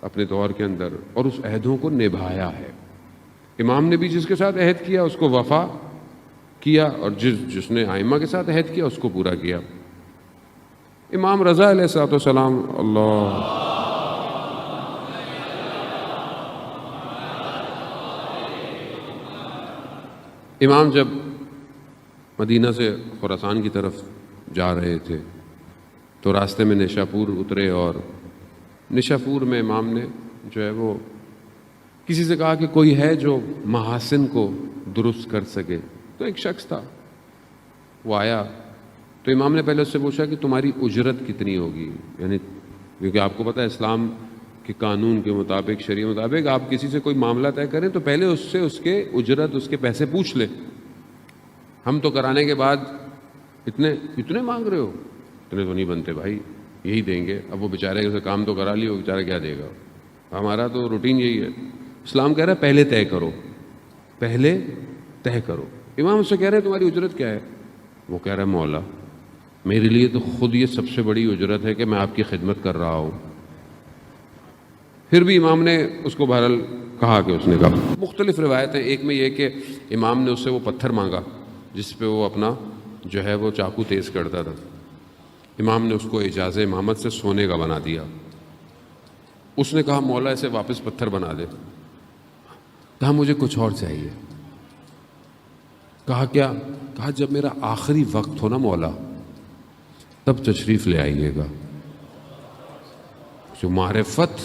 اپنے دور کے اندر اور اس عہدوں کو نبھایا ہے۔ امام نے بھی جس کے ساتھ عہد کیا اس کو وفا کیا، اور جس نے ائمہ کے ساتھ عہد کیا اس کو پورا کیا۔ امام رضا علیہ الصلوۃ والسلام، اللہ، امام جب مدینہ سے خراسان کی طرف جا رہے تھے تو راستے میں نشاپور اترے، اور نشاپور میں امام نے جو ہے وہ کسی سے کہا کہ کوئی ہے جو محاسن کو درست کر سکے، تو ایک شخص تھا، وہ آیا تو امام نے پہلے اس سے پوچھا کہ تمہاری اجرت کتنی ہوگی، یعنی کیونکہ آپ کو پتہ ہے اسلام کے قانون کے مطابق، شریعت مطابق آپ کسی سے کوئی معاملہ طے کریں تو پہلے اس سے اس کے اجرت، اس کے پیسے پوچھ لیں۔ ہم تو کرانے کے بعد اتنے مانگ رہے ہو، اتنے تو نہیں بنتے بھائی، یہی دیں گے۔ اب وہ بیچارے سے کام تو کرا لی، وہ بیچارہ کیا دے گا؟ ہمارا تو روٹین یہی ہے۔ اسلام کہہ رہا ہے پہلے طے کرو، پہلے طے کرو۔ امام اس سے کہہ رہے ہیں تمہاری اجرت کیا ہے؟ وہ کہہ رہا ہے مولا میرے لیے تو خود یہ سب سے بڑی اجرت ہے کہ میں آپ کی خدمت کر رہا ہوں۔ پھر بھی امام نے اس کو بہرحال کہا کہ اس نے کہا، مختلف روایتیں، ایک میں یہ کہ امام نے اس سے وہ پتھر مانگا جس پہ وہ اپنا جو ہے وہ چاقو تیز کرتا تھا، امام نے اس کو اعجاز امامت سے سونے کا بنا دیا۔ اس نے کہا مولا اسے واپس پتھر بنا دے۔ کہا مجھے کچھ اور چاہیے۔ کہا کیا؟ کہا جب میرا آخری وقت ہو نا مولا تب تشریف لے آئیے گا۔ جو معرفت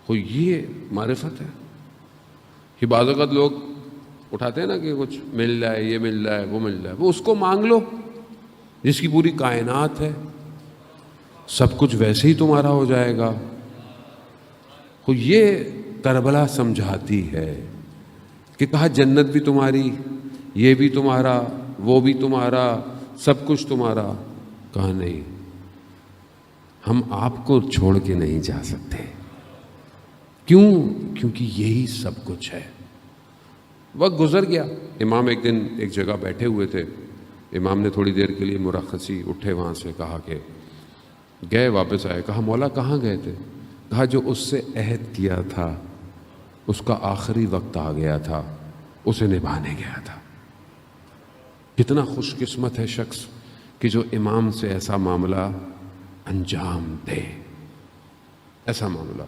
ہو، یہ معرفت ہے۔ کہ بعض اوقات لوگ اٹھاتے ہیں نا کہ کچھ مل جائے، یہ مل جائے، وہ مل جائے، وہ اس کو مانگ لو جس کی پوری کائنات ہے، سب کچھ ویسے ہی تمہارا ہو جائے گا۔ تو یہ کربلا سمجھاتی ہے کہ کہا جنت بھی تمہاری، یہ بھی تمہارا، وہ بھی تمہارا، سب کچھ تمہارا۔ کہا نہیں، ہم آپ کو چھوڑ کے نہیں جا سکتے۔ کیوں؟ کیونکہ یہی سب کچھ ہے۔ وقت گزر گیا، امام ایک دن ایک جگہ بیٹھے ہوئے تھے، امام نے تھوڑی دیر کے لیے مرخصی اٹھے وہاں سے، کہا کہ گئے، واپس آئے۔ کہا مولا کہاں گئے تھے؟ کہا جو اس سے عہد کیا تھا اس کا آخری وقت آ گیا تھا، اسے نبھانے گیا تھا۔ کتنا خوش قسمت ہے شخص کہ جو امام سے ایسا معاملہ انجام دے، ایسا معاملہ۔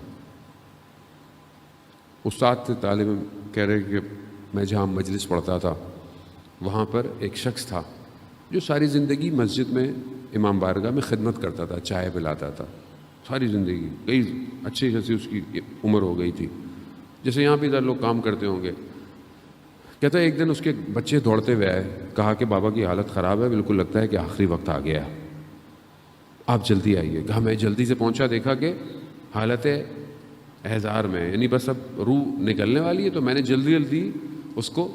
استاد تھے، طالب کہہ رہے کہ میں جہاں مجلس پڑھتا تھا وہاں پر ایک شخص تھا جو ساری زندگی مسجد میں امام بارگاہ میں خدمت کرتا تھا، چائے پلاتا تھا، ساری زندگی، کئی اچھی خاصی اس کی عمر ہو گئی تھی، جیسے یہاں پہ ادھر لوگ کام کرتے ہوں گے۔ کہتا ہے ایک دن اس کے بچے دوڑتے ہوئے آئے، کہا کہ بابا کی حالت خراب ہے، بالکل لگتا ہے کہ آخری وقت آ گیا، آپ جلدی آئیے۔ کہا میں جلدی سے پہنچا، دیکھا کہ حالت احزار میں، یعنی بس اب روح نکلنے والی ہے، تو میں نے جلدی جلدی اس کو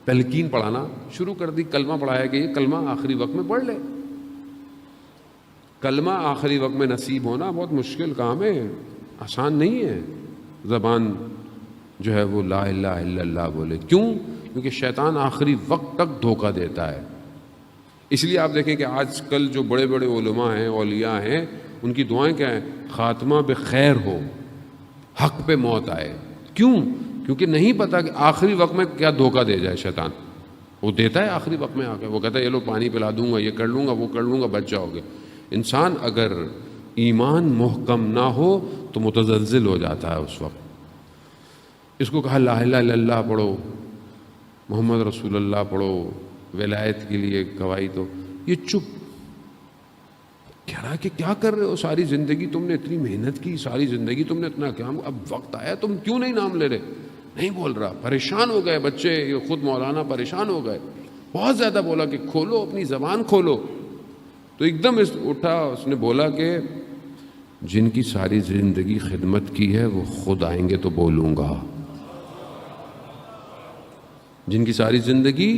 تلقین پڑھانا شروع کر دی، کلمہ پڑھایا کہ یہ کلمہ آخری وقت میں پڑھ لے۔ کلمہ آخری وقت میں نصیب ہونا بہت مشکل کام ہے، آسان نہیں ہے۔ زبان جو ہے وہ لا الہ الا اللہ بولے، کیوں؟ کیونکہ شیطان آخری وقت تک دھوکہ دیتا ہے۔ اس لیے آپ دیکھیں کہ آج کل جو بڑے بڑے علماء ہیں، اولیاء ہیں، ان کی دعائیں کیا ہیں؟ خاتمہ بخیر ہو، حق پہ موت آئے۔ کیوں؟ کیونکہ نہیں پتا کہ آخری وقت میں کیا دھوکہ دے جائے شیطان۔ وہ دیتا ہے آخری وقت میں آ کے، وہ کہتا ہے یہ لو پانی پلا دوں گا، یہ کر لوں گا، وہ کر لوں گا، بچ جاؤ گے۔ انسان اگر ایمان محکم نہ ہو تو متزلزل ہو جاتا ہے اس وقت۔ اس کو کہا لا الہ الا اللہ پڑھو، محمد رسول اللہ پڑھو، ولایت کے لیے گواہی دو، یہ چپ۔ کہہ رہا کہ کیا کر رہے ہو؟ ساری زندگی تم نے اتنی محنت کی، ساری زندگی تم نے اتنا کام، اب وقت آیا تم کیوں نہیں نام لے رہے؟ نہیں بول رہا، پریشان ہو گئے بچے، یہ خود مولانا پریشان ہو گئے، بہت زیادہ بولا کہ کھولو اپنی زبان کھولو۔ تو ایک دم اٹھا، اس نے بولا کہ جن کی ساری زندگی خدمت کی ہے وہ خود آئیں گے تو بولوں گا۔ جن کی ساری زندگی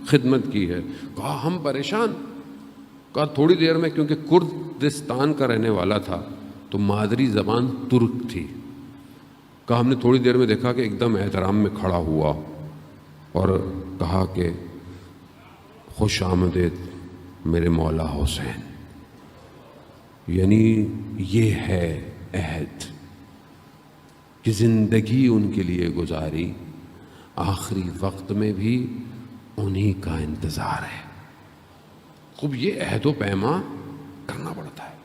خدمت کی ہے۔ کہا ہم پریشان۔ کہا تھوڑی دیر میں، کیونکہ کردستان کا رہنے والا تھا تو مادری زبان ترک تھی، کہا ہم نے تھوڑی دیر میں دیکھا کہ ایک دم احترام میں کھڑا ہوا اور کہا کہ خوش آمدید میرے مولا حسین، یعنی یہ ہے عہد، کہ زندگی ان کے لیے گزاری، آخری وقت میں بھی انہی کا انتظار ہے۔ خوب یہ عہد و پیما کرنا پڑتا ہے۔